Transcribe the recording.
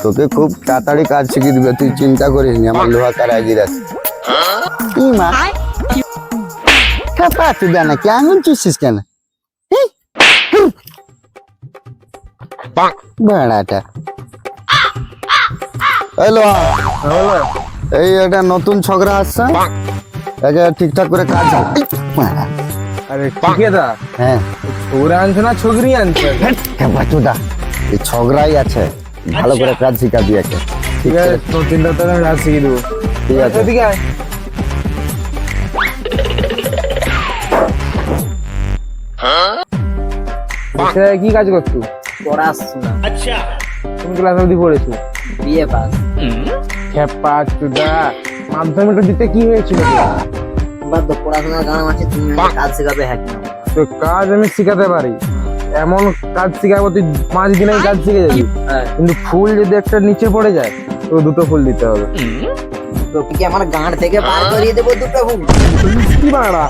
তোকে খুব তাড়াতাড়ি কাজ শিখিয়ে দিবে, তুই চিন্তা করিস নি। আমার লোহা কারাগির আছে। কি মা খেপা তুই না কি আঙুল চুষছিস কেন? বেড়াটা এই লোহা, এই একটা নতুন ছগড়া আসছে, একে ঠিকঠাক করে কাজ আরে ঠিকাদা, হ্যাঁ ওরা আনছে না ছগরি আনছে? দা এই ছগড়াই আছে, ভালো করে কাজ শিখাবি একে। ঠিক আছে, নতুনটা তো আমি রাত শিখিয়ে দেবো। ঠিক আছে এদিকে আয়। এখানে কি কাজ করছো? পড়াশোনা। তুমি ক্লাস অবধি পড়েছো? বিয়ে পাস। খেপা চুদা, মাধ্যমিকটা দিতে কি হয়েছিল তোর? বাদ দাও, পড়াশোনার কারণ আছে, তুমি আমাকে কাজ শেখাবে। হ্যাঁ তো কাজ আমি শিখাতে পারি, এমন কাজ শিখাবো তুই 5 দিনে কাজ শিখে যাবি। কিন্তু ফুল যদি একটা নিচে পড়ে যায় তো 2টো ফুল দিতে হবে। তো কি আমার গাঁট থেকে বার করিয়ে দেবো 2টা ফুল? কি বাড়া